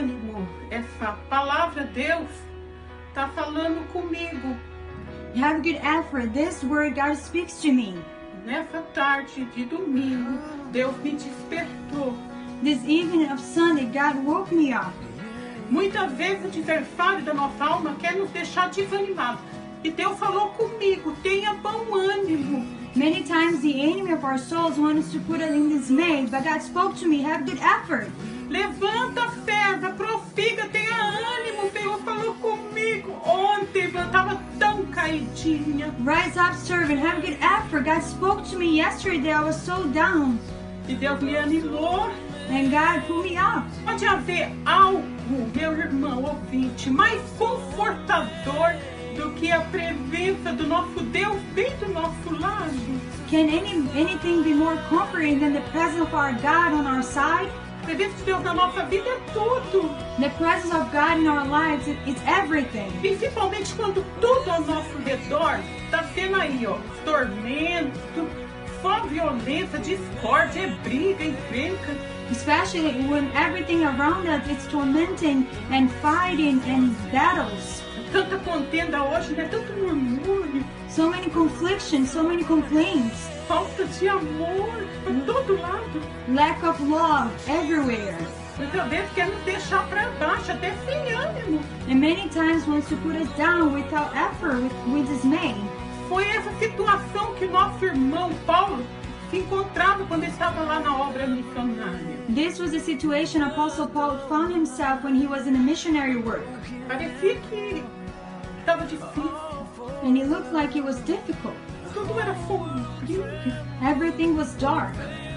ânimo. Essa palavra, Deus está falando comigo. Have good effort. This word, God speaks to me. Nessa tarde de domingo, Deus me despertou. This evening of Sunday, God woke me up. Muitas vezes o adversário da nossa alma quer nos deixar desanimados. E Deus falou comigo, tenha bom ânimo. Many times the enemy of our souls wants us to put us in dismay, but God spoke to me, have good effort. Levanta, serva, prossiga, tenha ânimo. Deus falou comigo ontem, eu estava tão caidinha. Rise up, servant, have good effort. God spoke to me yesterday, I was so down. E Deus me animou. And God pulled me up. Pode haver algo, meu irmão ouvinte, mais confortador do que a presença do nosso Deus bem do nosso lado? Can anything be more comforting than the presence of our God on our side? A presença de Deus na nossa vida é tudo. The presence of God in our lives, it's everything. Principalmente quando tudo ao nosso redor está sendo aí, ó, tormento, só violência, discórdia, briga, encrenca. Especially when everything around us is tormenting and fighting and battles. Tanta contenda hoje, né? Tanto murmúrio. So many conflictions, so many complaints. Falta de amor por todo lado. Lack of love everywhere. Muitas vezes quer nos deixar para baixo, até sem ânimo. And many times wants to put us down without effort, with dismay. Foi essa situação que nosso irmão Paulo se encontrava quando estava lá na obra missionária. This was the situation Apostle Paul found himself when he was in a missionary work. Parecia que estava difícil. And it looked like it was difficult. Tudo era sombrio. Everything was dark.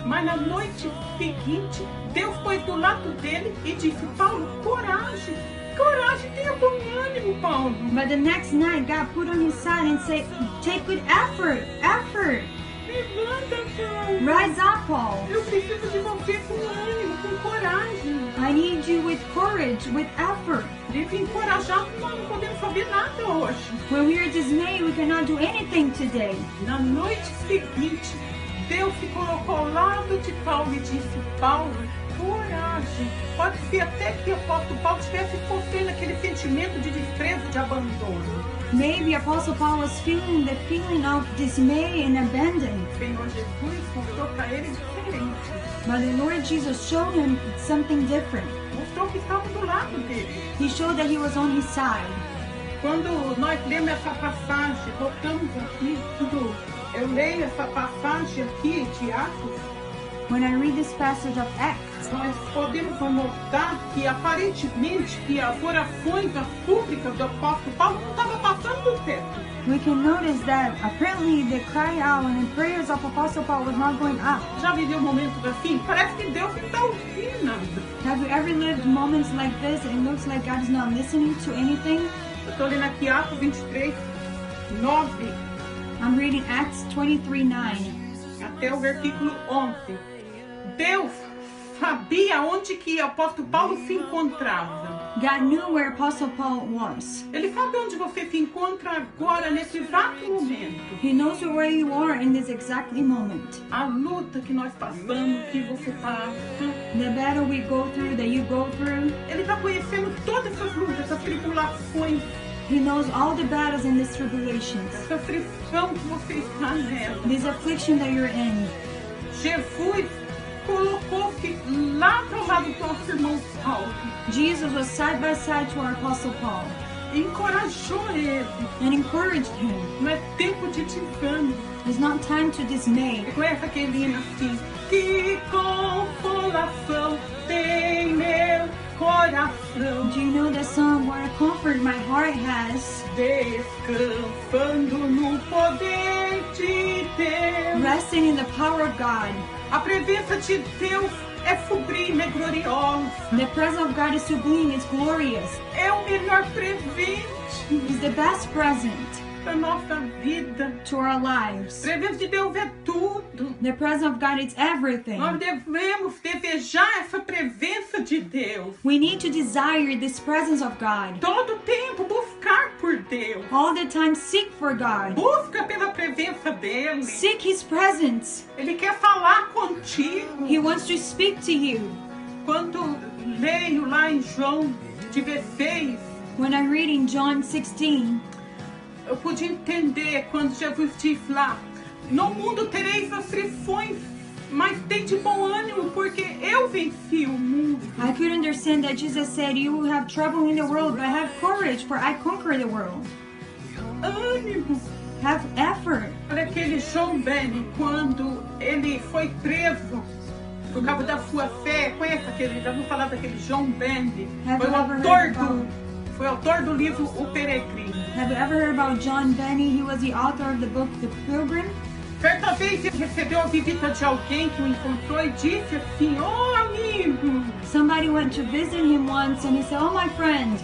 Mas na noite seguinte, Deus foi do lado dele e disse, Paulo, coragem. Coragem, tenha bom ânimo, Paulo. But the next night, God put on his side and said, take good effort, effort. Levanta, Paulo. Rise up, Paul. Eu preciso de você com ânimo, com coragem. I need you with courage, with effort. Desencorajado, nós não podemos fazer nada hoje. When we are dismayed, we cannot do anything today. Na noite seguinte, Deus se colocou ao lado de Paulo e disse, Paulo, coragem. Pode ser até que o apóstolo Paulo estivesse sofrendo aquele sentimento de desprezo, de abandono. Maybe Apostle Paul was feeling the feeling of dismay and abandon. O Senhor Jesus mostrou para ele diferente. But the Lord Jesus showed him something different. Mostrou que estava do lado dele. He showed that he was on his side. Quando nós lemos essa passagem, voltamos aqui, eu leio essa passagem aqui de Atos, When I read this passage of Acts, nós podemos notar que aparentemente que as orações, as súplicas do apóstolo Paulo não estavam passando do teto. we can notice that apparently the cry out and the prayers of Apostle Paul was not going up. Já viveu momentos assim? Parece que Deus não está ouvindo nada. Have you ever lived moments like this and it looks like God is not listening to anything? Eu estou lendo aqui Atos 23, 9 I'm reading Acts 23:9. até o versículo 11. Deus sabia onde que o apóstolo Paulo se encontrava. God knew where Apostle Paul was. Ele sabe onde você se encontra agora, nesse exato momento. He knows where you are in this exact moment. A luta que nós passamos, que você passa. The battle we go through, that you go through. Ele está conhecendo todas essas lutas, essas tribulações, He knows all the battles and these tribulations. essa aflição que você está nela. This affliction that you're in. Jesus colocou-se lá para o lado do nosso irmão Paulo. Jesus was side by side to our Apostle Paul E encorajou ele. and encouraged him. Não é tempo de desânimo. It's not time to dismay. Conhece aquele hino assim? Que consolação tem meu coração, Do you know the song, What a Comfort My Heart Has? descansando no poder de Deus. Resting in the power of God. A presença de Deus é sublime, é gloriosa. The presence of God is sublime, it's glorious. É o melhor presente It's the best present da nossa vida. to our lives. A presença de Deus é tudo. The presence of God is everything. Nós devemos desejar essa presença de Deus. We need to desire this presence of God. Todo tempo buscar por Deus. All the time seek for God. Busca pela presença dele. Seek His presence. Ele quer falar contigo. He wants to speak to you. Quando leio lá em João 16, when I read in John 16, eu pude entender quando Jesus diz lá: no mundo tereis aflições, mas tem de bom ânimo, porque eu venci o mundo. I could understand that Jesus said, you will have trouble in the world, but have courage, for I conquer the world. Ânimo. Have effort. Olha aquele John Benny, quando ele foi preso por causa da sua fé. Conhece aquele? Já vou falar daquele John Benny. Foi autor do livro O Peregrino. Have you ever heard about John Benny? He was the author of the book The Pilgrim. Certa vez ele recebeu a visita de alguém que o encontrou e disse assim: oh, amigo, Somebody went to visit him once and he said, oh, my friend,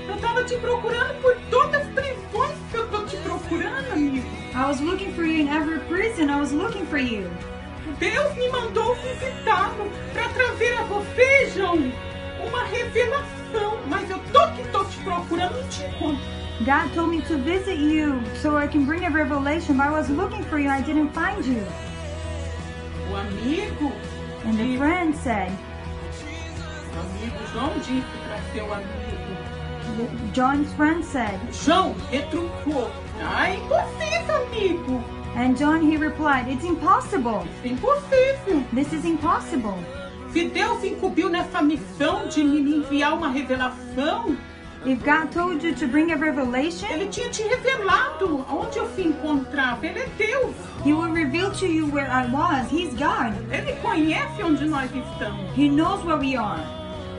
eu estava te procurando por todas as prisões que eu estou te procurando, amigo. I was looking for you in every prison. I was looking for you. Deus me mandou visitá-lo para trazer a você, João, uma revelação. Mas eu tô te procurando e te encontro. God told me to visit you so I can bring a revelation, but I was looking for you. I didn't find you. O amigo, And the friend said, o amigo João disse para seu amigo. John's friend said, João retrucou: ah, impossível, amigo. and John, he replied, it's impossible. Impossível. This is impossible. Se Deus incumbiu nessa missão de me enviar uma revelação, If God told you to bring a revelation, Ele tinha te revelado onde eu se encontrava. Ele é Deus. He will reveal to you where I was. He's God. Ele conhece onde nós estamos. He knows where we are.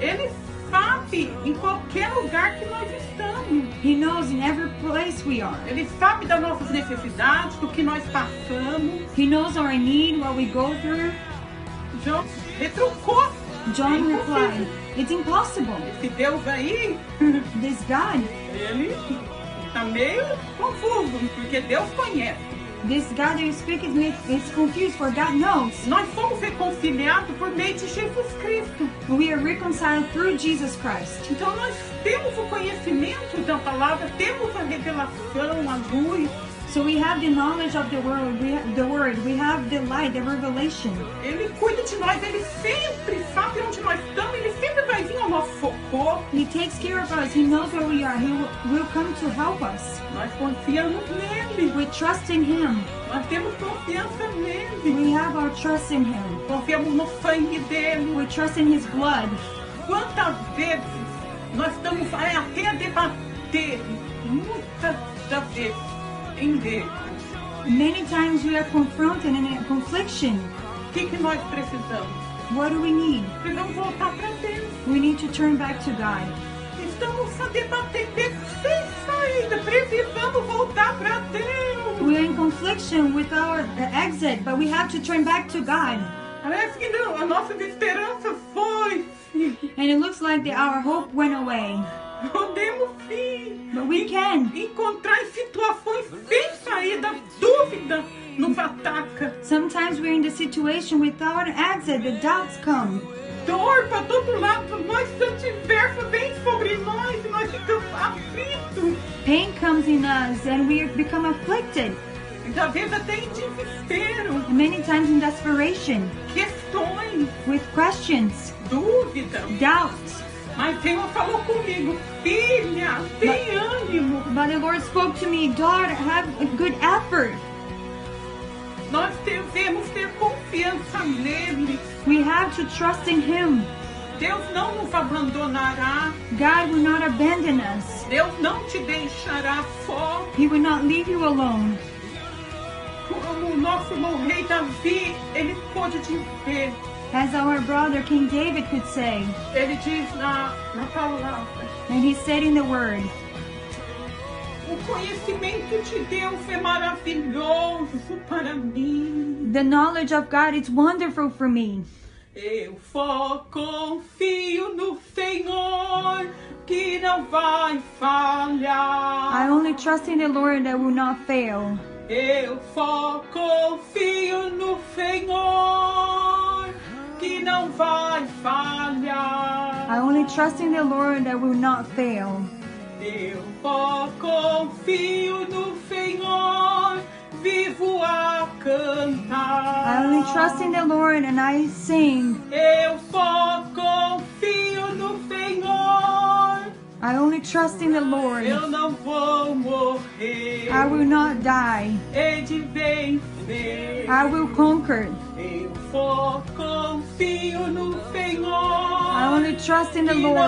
Ele sabe em qualquer lugar que nós estamos. He knows in every place we are. Ele sabe das nossas necessidades, do que nós passamos. He knows our need, what we go through. João retrucou. John replied, it's impossible. Esse Deus aí, This God, ele está meio confuso, porque Deus conhece. this God that you speak is confused, for God knows. Nós fomos reconciliados por meio de Jesus Cristo. We are reconciled through Jesus Christ. Então nós temos o conhecimento da palavra, temos a revelação, a luz. So we have the knowledge of the word, we have the light, the revelation. Ele cuida de nós, ele sempre sabe onde nós estamos, ele sempre vai vir ao nosso socorro. He takes care of us. He knows where we are. He will come to help us. Nós confiamos nele, We trust in Him. nós temos confiança nele. We have our trust in Him. Confiamos no sangue dele. We trust in His blood. Quantas vezes nós estamos até a debater, muitas das vezes, em Deus. Many times we are confronted in a confliction. O que nós precisamos? What do we need? Precisamos voltar para Deus. We need to turn back to God. Estamos a debater sem saída. Precisamos voltar para Deus. We are in confliction with our exit, but we have to turn back to God. Parece que não, a nossa esperança foi. And it looks like our hope went away. Podemos sim. But we can. Encontrar em situações sem saída, dúvida nos ataca. Sometimes we're in the situation without an exit, the doubts come. Dor para todo lado, nós antiverso vem sobre nós e nós ficamos aflitos. Pain comes in us and we become afflicted. E às vezes até em desespero. And many times in desperation, Questões, with questions, dúvidas. doubts. Mas o Senhor falou comigo: filha, tem ânimo. But the Lord spoke to me, daughter, have a good effort. Nós devemos ter confiança nele. We have to trust in Him. Deus não nos abandonará. God will not abandon us. Deus não te deixará só. He will not leave you alone. Como o nosso irmão rei Davi, ele pôde dizer. As our brother King David could say, Ele diz na palavra: and he said in the word, o conhecimento de Deus é maravilhoso para mim. the knowledge of God is wonderful for me. Eu só confio no Senhor, que não vai falhar. I only trust in the Lord that will not fail. Eu só confio no Senhor, que não vai falhar. I only trust in the Lord that will not fail. Eu só confio no Senhor, vivo a cantar. I only trust in the Lord and I sing. Eu só confio no I only trust in the Lord. Eu não vou morrer. I will not die. Hei de vencer. I will conquer. Eu confio no Senhor. I only trust in the Lord.